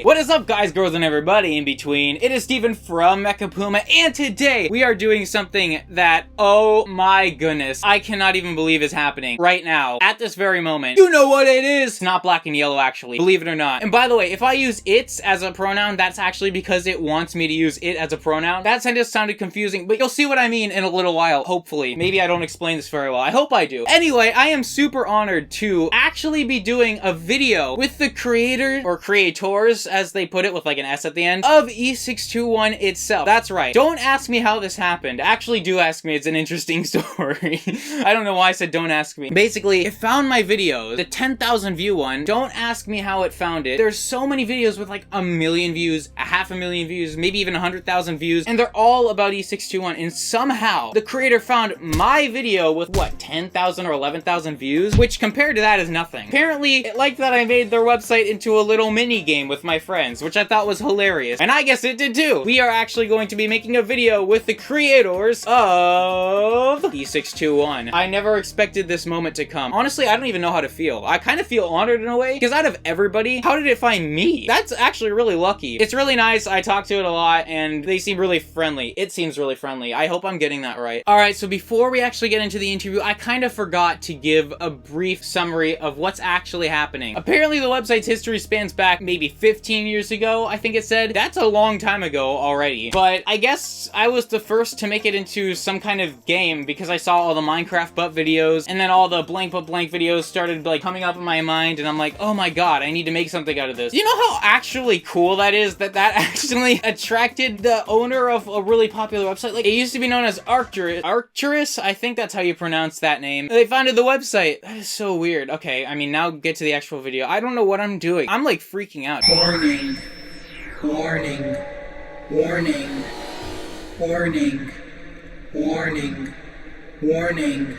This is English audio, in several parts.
Hey, what is up guys, girls, and everybody in between? It is Steven from MechaPuma, and today we are doing something that, oh my goodness, I cannot even believe is happening right now, at this very moment. You know what it is! It's not black and yellow, actually, believe it or not. And by the way, if I use its as a pronoun, that's actually because it wants me to use it as a pronoun. That sentence sounded confusing, but you'll see what I mean in a little while, hopefully. Maybe I don't explain this very well. I hope I do. Anyway, I am super honored to actually be doing a video with the creator, or creators, as they put it with like an S at the end, of e621 itself. That's right. Don't ask me how this happened. Actually, do ask me. It's an interesting story. I don't know why I said don't ask me. Basically, it found my videos. The 10,000 view one, don't ask me how it found it. There's so many videos with like 1 million views, 500,000 views, maybe even 100,000 views, and they're all about e621, and somehow the creator found my video with what, 10,000 or 11,000 views, which compared to that is nothing. Apparently, it liked that I made their website into a little mini game with my friends, which I thought was hilarious, and I guess it did too. We are actually going to be making a video with the creators of e621. I never expected this moment to come. Honestly, I don't even know how to feel. I kind of feel honored in a way, because out of everybody, how did it find me? That's actually really lucky. It's really nice. I talk to it a lot, and they seem really friendly. It seems really friendly. I hope I'm getting that right. Alright, so before we actually get into the interview, I kind of forgot to give a brief summary of what's actually happening. Apparently, the website's history spans back maybe 15 years ago, I think it said. That's a long time ago already. But I guess I was the first to make it into some kind of game because I saw all the Minecraft butt videos, and then all the blank but blank videos started like coming up in my mind, and I'm like, oh my god, I need to make something out of this. You know how actually cool that is, that actually attracted the owner of a really popular website? Like, it used to be known as Arcturus? I think that's how you pronounce that name. They founded the website. That is so weird. Okay, I mean, now get to the actual video. I don't know what I'm doing. I'm like freaking out. Warning. Warning. Warning. Warning. Warning. Warning.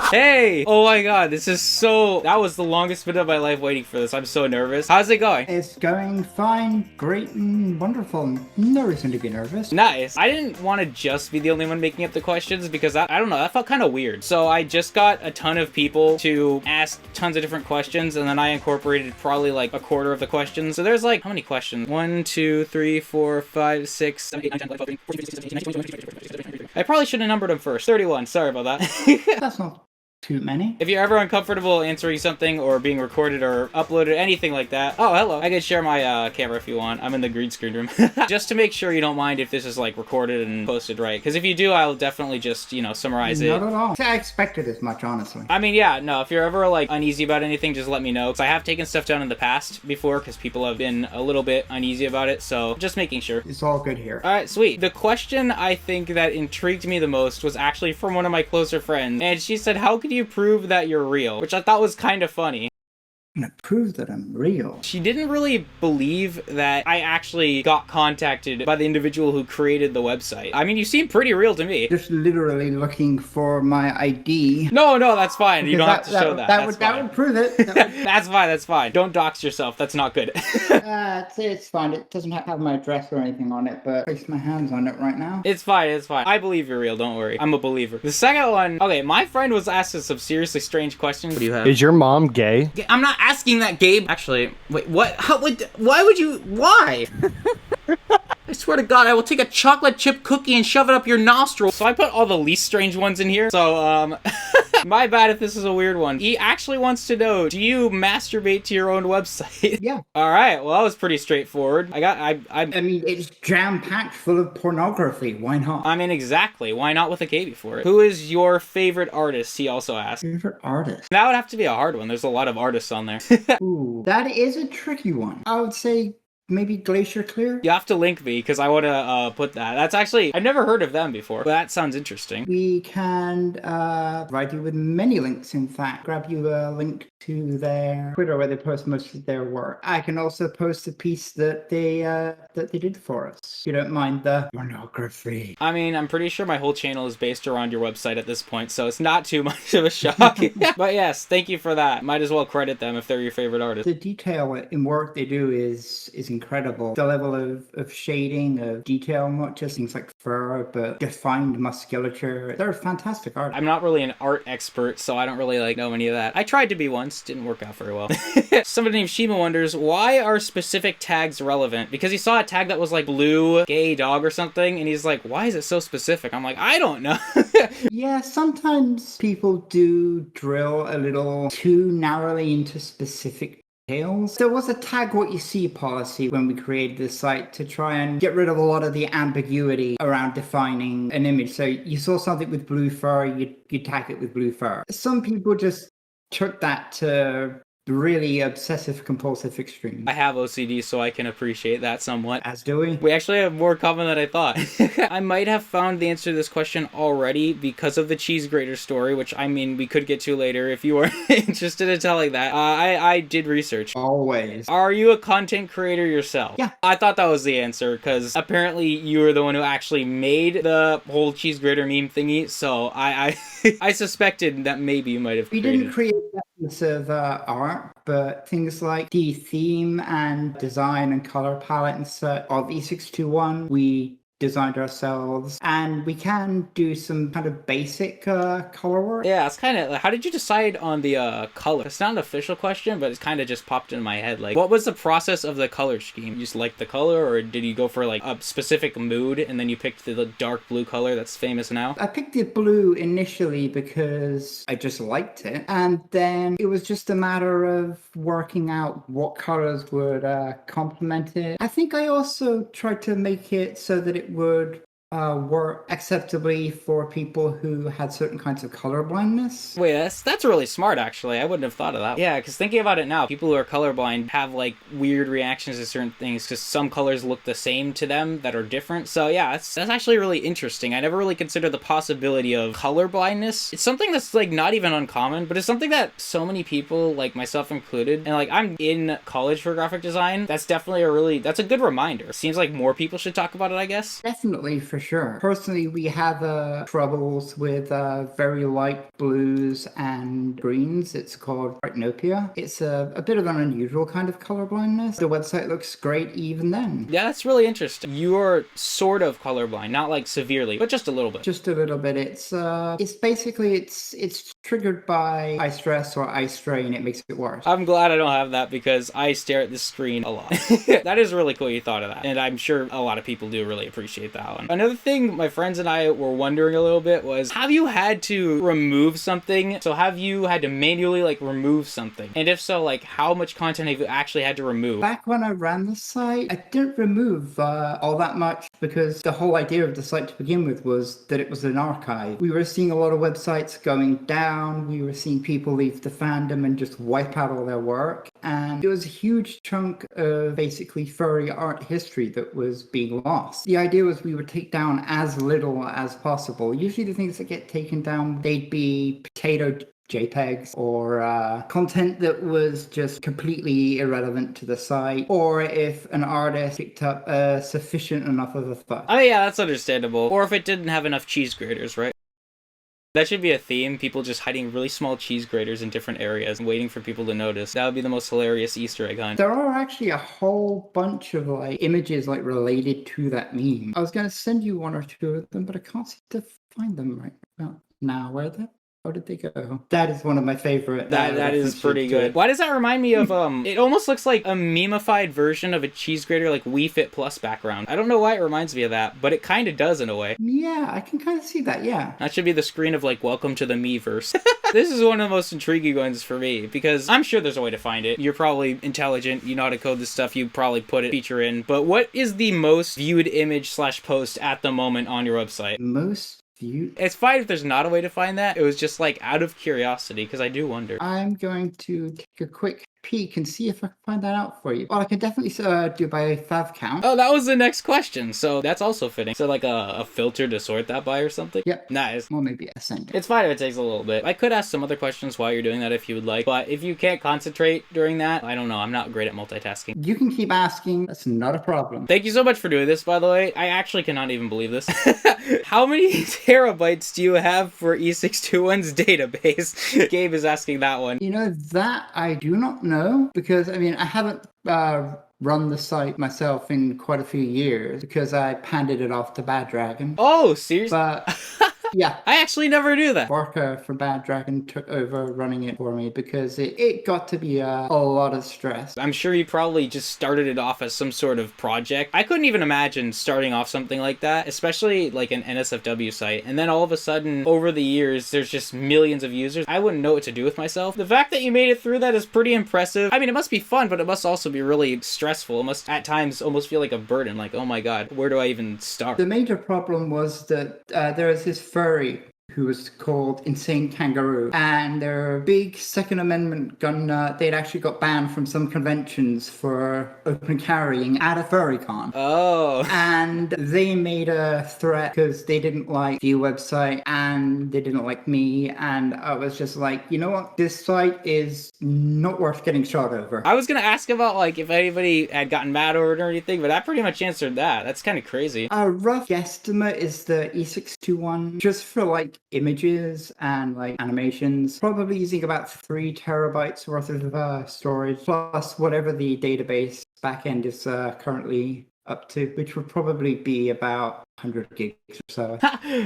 Hey! Oh my god, this is so... That was the longest bit of my life waiting for this. I'm so nervous. How's it going? It's going fine, great, and wonderful. No reason to be nervous. Nice. I didn't want to just be the only one making up the questions because I don't know, that felt kind of weird. So I just got a ton of people to ask tons of different questions, and then I incorporated probably like a quarter of the questions. So there's like, how many questions? 1, 2, 3, 4, 5, 6, 7, 8, 9, 10, 11, 12, 13, 14, 15, 16, 17, 18, 19, 20, 21, 22, 23. I probably should have numbered them first. 31. Sorry about that. That's not too many. If you're ever uncomfortable answering something or being recorded or uploaded, anything like that. Oh, hello. I can share my camera if you want. I'm in the green screen room. Just to make sure you don't mind if this is like recorded and posted right. Because if you do, I'll definitely just, you know, summarize it. Not at all. I expected as much, honestly. I mean, yeah, no, if you're ever like uneasy about anything, just let me know. Because I have taken stuff down in the past before because people have been a little bit uneasy about it. So just making sure. It's all good here. All right, sweet. The question I think that intrigued me the most was actually from one of my closer friends. And she said, how can you prove that you're real? Which I thought was kind of funny. I'm gonna prove that I'm real. She didn't really believe that I actually got contacted by the individual who created the website. I mean, you seem pretty real to me. Just literally looking for my ID. No, that's fine. You don't have to show that. That would prove it. That's fine. Don't dox yourself. That's not good. It's fine. It doesn't have my address or anything on it, but I place my hands on it right now. It's fine. I believe you're real. Don't worry. I'm a believer. The second one, okay, my friend was asking some seriously strange questions. What do you have? Is your mom gay? I'm not asking that, Gabe. Actually, wait, what? Why would you? Why? I swear to God, I will take a chocolate chip cookie and shove it up your nostril. So I put all the least strange ones in here. So, my bad if this is a weird one. He actually wants to know, do you masturbate to your own website? Yeah. All right. Well, that was pretty straightforward. I mean, it's jam-packed full of pornography. Why not? I mean, exactly. Why not with a K before it? Who is your favorite artist? He also asked. Favorite artist? That would have to be a hard one. There's a lot of artists on there. Ooh, that is a tricky one. I would say maybe GlacierClear? You have to link me, because I want to put that. That's actually, I've never heard of them before, but that sounds interesting. We can provide you with many links, in fact. Grab you a link to their Twitter where they post most of their work. I can also post a piece that they did for us. If you don't mind the pornography. I mean, I'm pretty sure my whole channel is based around your website at this point, so it's not too much of a shock. But yes, thank you for that. Might as well credit them if they're your favorite artist. The detail in work they do is incredible. incredible. The level of shading, of detail, not just things like fur, but defined musculature. They're fantastic art. I'm not really an art expert, so I don't really like know any of that. I tried to be once, didn't work out very well. Somebody named Shima wonders, why are specific tags relevant? Because he saw a tag that was like blue, gay dog or something, and he's like, why is it so specific? I'm like, I don't know. Yeah, sometimes people do drill a little too narrowly into specific details. There was a tag what you see policy when we created this site to try and get rid of a lot of the ambiguity around defining an image. So you saw something with blue fur, you tag it with blue fur. Some people just took that to really obsessive compulsive extreme. I have OCD, so I can appreciate that somewhat. As do we. We actually have more common than I thought. I might have found the answer to this question already because of the cheese grater story, which I mean we could get to later if you are interested in telling that. I did research. Always. Are you a content creator yourself? Yeah. I thought that was the answer because apparently you were the one who actually made the whole cheese grater meme thingy, so I suspected that maybe you might have We created. didn't create that piece of art, but things like the theme and design and color palette and such of e621, we designed ourselves, and we can do some kind of basic color work. Yeah, it's kind of, how did you decide on the color? It's not an official question, but it's kind of just popped in my head. Like, what was the process of the color scheme? You just liked the color, or did you go for like a specific mood and then you picked the dark blue color that's famous now? I picked the blue initially because I just liked it, and then it was just a matter of working out what colors would complement it. I think I also tried to make it so that it would work acceptably for people who had certain kinds of color blindness. Wait, that's really smart, actually. I wouldn't have thought of that. Yeah, because thinking about it now, people who are colorblind have like weird reactions to certain things because some colors look the same to them that are different. So yeah, that's actually really interesting. I never really considered the possibility of color blindness. It's something that's like not even uncommon, but it's something that so many people, like myself included, and like I'm in college for graphic design. That's definitely that's a good reminder. Seems like more people should talk about it, I guess. Definitely, for sure. Personally, we have troubles with very light blues and greens. It's called retinopia. It's a bit of an unusual kind of color blindness. The website looks great even then. Yeah, that's really interesting. You are sort of colorblind, not like severely, but just a little bit. Just a little bit. It's basically it's triggered by eye stress or eye strain. It makes it worse. I'm glad I don't have that because I stare at the screen a lot. That is really cool you thought of that, and I'm sure a lot of people do really appreciate that one. Another thing my friends and I were wondering a little bit was, have you had to remove something? So have you had to manually like remove something? And if so, like how much content have you actually had to remove? Back when I ran the site, I didn't remove all that much because the whole idea of the site to begin with was that it was an archive. We were seeing a lot of websites going down. We were seeing people leave the fandom and just wipe out all their work. And it was a huge chunk of basically furry art history that was being lost. The idea was we would take down as little as possible. Usually the things that get taken down, they'd be potato JPEGs or content that was just completely irrelevant to the site, or if an artist picked up sufficient enough of a fuss. Oh yeah, that's understandable. Or if it didn't have enough cheese graters, right? That should be a theme, people just hiding really small cheese graters in different areas and waiting for people to notice. That would be the most hilarious Easter egg hunt. There are actually a whole bunch of like images like related to that meme. I was going to send you one or two of them, but I can't seem to find them right about now. Where are they? How did they go? That is one of my favorite. That is pretty good. Why does that remind me of, it almost looks like a memeified version of a cheese grater, like Wii Fit Plus background. I don't know why it reminds me of that, but it kind of does in a way. Yeah, I can kind of see that, yeah. That should be the screen of like, welcome to the Miiverse. This is one of the most intriguing ones for me, because I'm sure there's a way to find it. You're probably intelligent, you know how to code this stuff, you probably put a feature in, but what is the most viewed image / post at the moment on your website? Most It's fine if there's not a way to find that. It was just like out of curiosity because I do wonder. I'm going to take a quick peek and see if I can find that out for you. Well, I can definitely do by fav count. Oh, that was the next question. So that's also fitting. So like a filter to sort that by or something? Yep. Nice. Or maybe a sender. It's fine if it takes a little bit. I could ask some other questions while you're doing that if you would like. But if you can't concentrate during that, I don't know. I'm not great at multitasking. You can keep asking. That's not a problem. Thank you so much for doing this, by the way. I actually cannot even believe this. How many terabytes do you have for e621's database? Gabe is asking that one. You know, that I do not know because, I mean, I haven't run the site myself in quite a few years because I handed it off to Bad Dragon. Oh, seriously? But yeah, I actually never knew that. Barker for Bad Dragon took over running it for me because it got to be a lot of stress. I'm sure you probably just started it off as some sort of project. I couldn't even imagine starting off something like that, especially like an NSFW site, and then all of a sudden, over the years, there's just millions of users. I wouldn't know what to do with myself. The fact that you made it through that is pretty impressive. I mean, it must be fun, but it must also be really stressful. It must, at times, almost feel like a burden, like, oh my god, where do I even start? The major problem was that there was this furry who was called Insane Kangaroo, and their big Second Amendment gun nut, they'd actually got banned from some conventions for open carrying at a furry con. Oh. And they made a threat because they didn't like the website and they didn't like me, and I was just like, you know what, this site is not worth getting shot over. I was gonna ask about like if anybody had gotten mad over it or anything, but that pretty much answered that. That's kind of crazy. A rough guesstimate is the e621, just for like images and like animations, probably using about 3 terabytes worth of storage, plus whatever the database backend is currently up to, which would probably be about 100 gigs or so.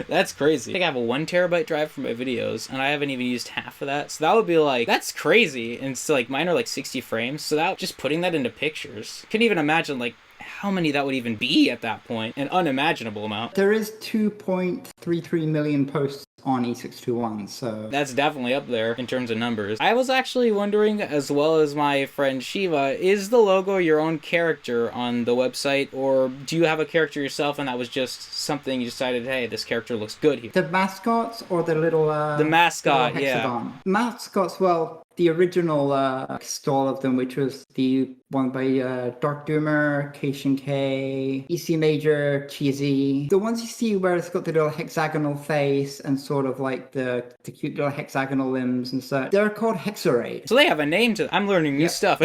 That's crazy. I think I have a 1 terabyte drive for my videos, and I haven't even used half of that. So that would be like, that's crazy. And so like mine are like 60 frames. So that just putting that into pictures, couldn't even imagine like how many that would even be at that point. An unimaginable amount. There is 2.33 million posts on e621, so that's definitely up there in terms of numbers. I was actually wondering, as well as my friend Shiva, is the logo your own character on the website, or do you have a character yourself and that was just something you decided, hey, this character looks good here? The mascots or the little the mascot, little hexagon? Yeah. Mascots, well, the original stall of them, which was the one by Dark Doomer, Cation K, EC Major, Cheesy. The ones you see where it's got the little hexagonal face and sort of like the cute little hexagonal limbs and such, they're called Hexarade. So they have a name to them. I'm learning new stuff.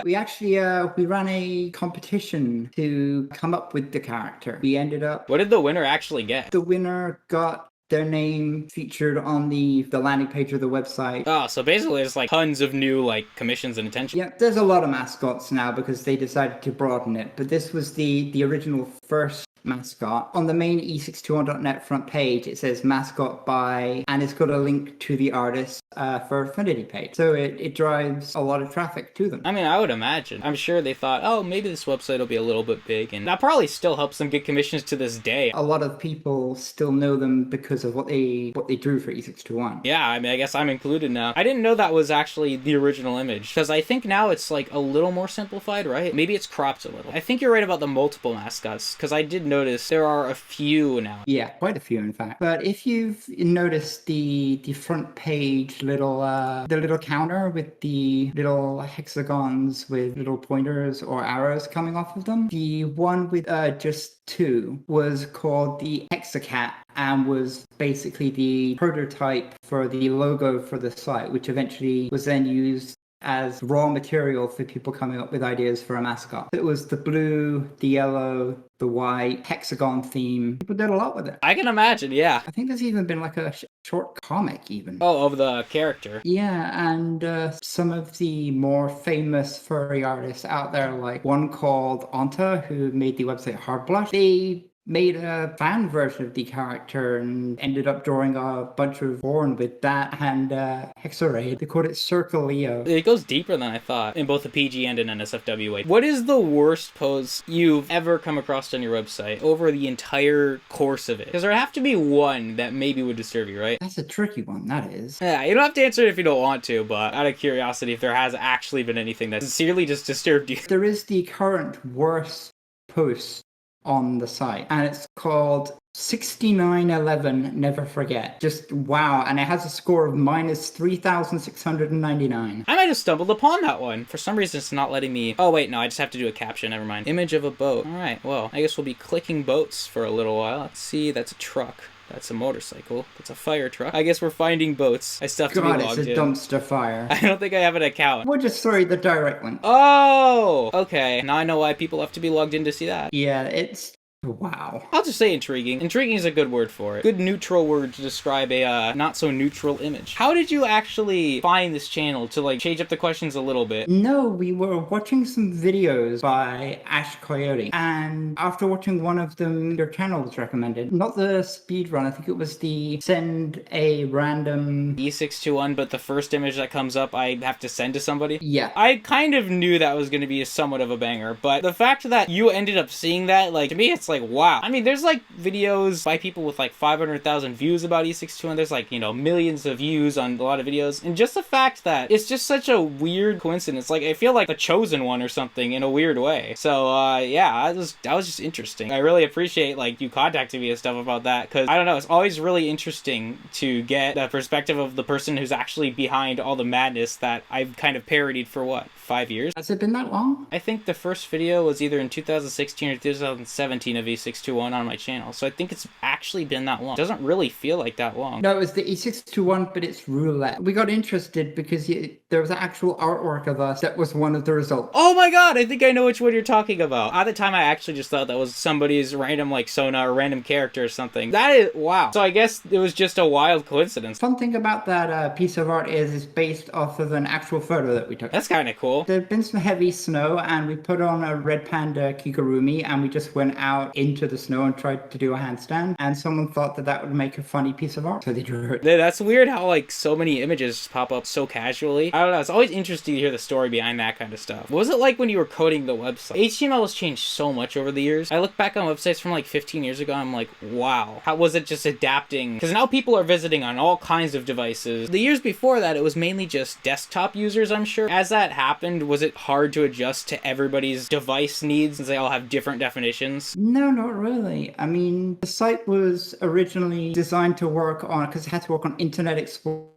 We actually, we ran a competition to come up with the character. We ended up... What did the winner actually get? The winner got their name featured on the landing page of the website. Oh, so basically there's like tons of new like commissions and attention. Yeah, there's a lot of mascots now because they decided to broaden it, but this was the original first mascot. On the main e621.net front page, it says mascot by, and it's got a link to the artist for Affinity page. So it drives a lot of traffic to them. I mean, I would imagine. I'm sure they thought, oh, maybe this website will be a little bit big, and that probably still helps them get commissions to this day. A lot of people still know them because of what they drew for e621. Yeah, I mean, I guess I'm included now. I didn't know that was actually the original image, because I think now it's like a little more simplified, right? Maybe it's cropped a little. I think you're right about the multiple mascots, because I did notice there are a few now. Yeah, quite a few in fact. But if you've noticed the front page little the little counter with the little hexagons with little pointers or arrows coming off of them, the one with just 2 was called the Hexacat and was basically the prototype for the logo for the site, which eventually was then used as raw material for people coming up with ideas for a mascot. It was the blue, the yellow, the white, hexagon theme. People did a lot with it. I can imagine, yeah. I think there's even been like a short comic even. Oh, of the character. Yeah, and some of the more famous furry artists out there, like one called Anta, who made the website Hardblush, they made a fan version of the character and ended up drawing a bunch of porn with that and Hexarade. They called it Circle Leo. It goes deeper than I thought in both a PG and an NSFW way. What is the worst pose you've ever come across on your website over the entire course of it? Because there have to be one that maybe would disturb you, right? That's a tricky one, that is. Yeah, you don't have to answer it if you don't want to, but out of curiosity, if there has actually been anything that sincerely just disturbed you. There is the current worst post on the site, and it's called 6911 Never Forget. Just wow, and it has a score of minus 3,699. I might have stumbled upon that one. For some reason, it's not letting me... Oh, wait, no, I just have to do a caption. Never mind. Image of a boat. All right, well, I guess we'll be clicking boats for a little while. Let's see, that's a truck. That's a motorcycle. That's a fire truck. I guess we're finding boats. I still have to be logged in. God, it's a dumpster fire. I don't think I have an account. We'll just throw you the direct link. Oh! Okay. Now I know why people have to be logged in to see that. Yeah, it's Wow. I'll just say intriguing. Intriguing is a good word for it. Good neutral word to describe a not so neutral image. How did you actually find this channel to like change up the questions a little bit? No, we were watching some videos by Ash Coyote, and after watching one of them, your channel was recommended. Not the speedrun, I think it was the send a random e621, but the first image that comes up I have to send to somebody? Yeah. I kind of knew that was going to be somewhat of a banger, but the fact that you ended up seeing that, like, to me it's like, wow. I mean, there's like videos by people with like 500,000 views about e621, there's like, you know, millions of views on a lot of videos, and just the fact that it's just such a weird coincidence, like I feel like the chosen one or something in a weird way. So yeah, that was just interesting. I really appreciate like you contacting me and stuff about that, because I don't know, it's always really interesting to get the perspective of the person who's actually behind all the madness that I've kind of parodied for what, 5 years? Has it been that long? I think the first video was either in 2016 or 2017 of e621 on my channel, so I think it's actually been that long. It doesn't really feel like that long. No, it was the e621, but it's roulette. We got interested because there was actual artwork of us that was one of the results. Oh my god, I think I know which one you're talking about. At the time, I actually just thought that was somebody's random, like, Sona or random character or something. That is, wow. So I guess it was just a wild coincidence. Fun thing about that piece of art is it's based off of an actual photo that we took. That's kind of cool. There'd been some heavy snow, and we put on a red panda kigurumi, and we just went out into the snow and tried to do a handstand, and someone thought that that would make a funny piece of art, so they drew it. That's weird how, like, so many images pop up so casually. I don't know, it's always interesting to hear the story behind that kind of stuff. What was it like when you were coding the website? HTML has changed so much over the years. I look back on websites from like 15 years ago, I'm like, wow. How was it just adapting? Because now people are visiting on all kinds of devices. The years before that, it was mainly just desktop users, I'm sure. As that happened, was it hard to adjust to everybody's device needs since they all have different definitions? No, not really. I mean, the site was originally designed to work on, because it had to work on Internet Explorer,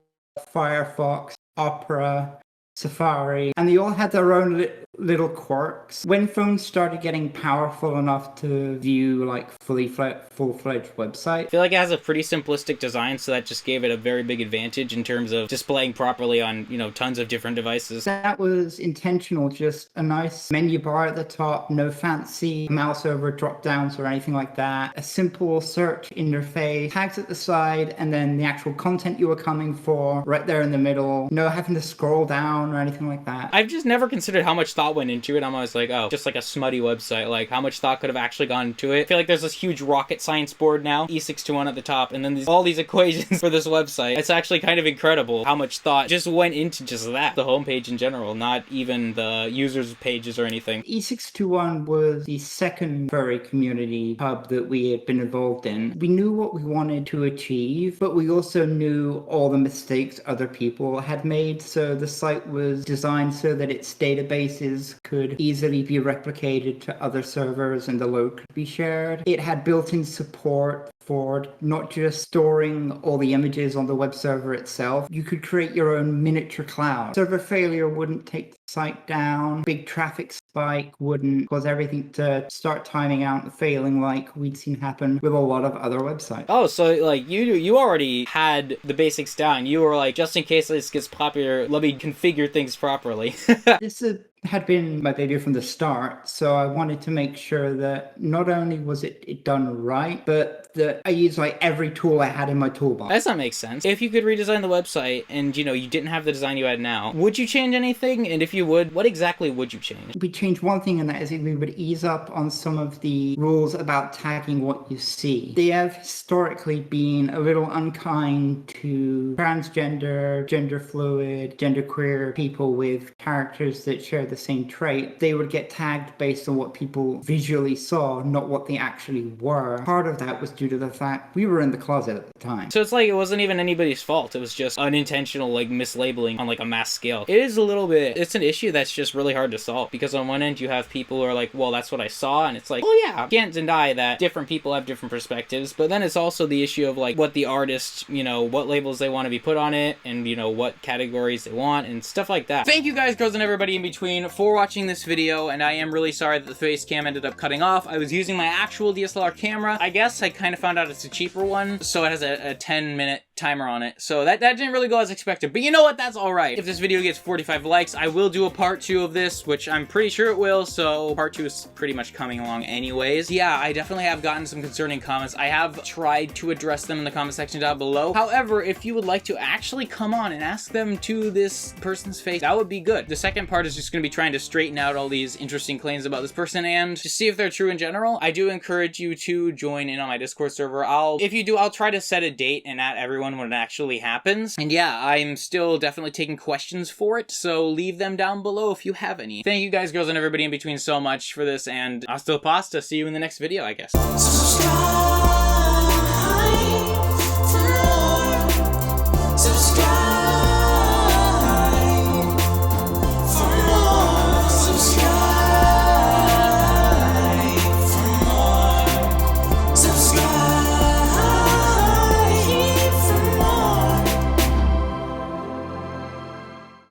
Firefox, Opera, Safari, and they all had their own little quirks. When phones started getting powerful enough to view like full-fledged website, I feel like it has a pretty simplistic design, so that just gave it a very big advantage in terms of displaying properly on, you know, tons of different devices. that was intentional. Just a nice menu bar at the top, no fancy mouse over drop downs or anything like that. A simple search interface, tags at the side, and then the actual content you were coming for right there in the middle. No having to scroll down or anything like that. I've just never considered how much thought went into it. I'm always like, oh, just like a smutty website. Like, how much thought could have actually gone into it? I feel like there's this huge rocket science board now, e621 at the top, and then all these equations for this website. It's actually kind of incredible how much thought just went into just that. The homepage in general, not even the users' pages or anything. e621 was the second furry community hub that we had been involved in. We knew what we wanted to achieve, but we also knew all the mistakes other people had made, so the site was designed so that its databases could easily be replicated to other servers and the load could be shared. It had built-in support for not just storing all the images on the web server itself. You could create your own miniature cloud. Server failure wouldn't take the site down. Big traffic spike wouldn't cause everything to start timing out and failing like we'd seen happen with a lot of other websites. Oh, so like you already had the basics down. You were like, just in case this gets popular, let me configure things properly. This had been my baby from the start, so I wanted to make sure that not only was it done right, but that I used like every tool I had in my toolbox. That makes sense. If you could redesign the website and, you know, you didn't have the design you had now, would you change anything? And if you would, what exactly would you change? We changed one thing, and that is we would ease up on some of the rules about tagging what you see. They have historically been a little unkind to transgender, gender fluid, genderqueer people with characters that share the same trait. They would get tagged based on what people visually saw, not what they actually were. Part of that was due to the fact we were in the closet at the time. So it's like it wasn't even anybody's fault. It was just unintentional, like, mislabeling on like a mass scale. It is a little bit, it's an issue that's just really hard to solve, because on one end you have people who are like, well, that's what I saw, and it's like, well, yeah, you can't deny that different people have different perspectives, but then it's also the issue of like what the artist, you know, what labels they want to be put on it, and, you know, what categories they want and stuff like that. Thank you guys, girls, and everybody in between for watching this video, and I am really sorry that the face cam ended up cutting off. I was using my actual DSLR camera. I guess I kind of found out it's a cheaper one, so it has a 10-minute timer on it. So that didn't really go as expected, but you know what? That's all right. If this video gets 45 likes, I will do a part 2 of this, which I'm pretty sure it will. So part 2 is pretty much coming along anyways. Yeah, I definitely have gotten some concerning comments. I have tried to address them in the comment section down below. However, if you would like to actually come on and ask them to this person's face, that would be good. The second part is just going to be trying to straighten out all these interesting claims about this person and just see if they're true in general. I do encourage you to join in on my Discord server. If you do, I'll try to set a date and at everyone when it actually happens. And yeah, I'm still definitely taking questions for it, so leave them down below if you have any. Thank you guys, girls, and everybody in between so much for this, and hasta la pasta. See you in the next video, I guess.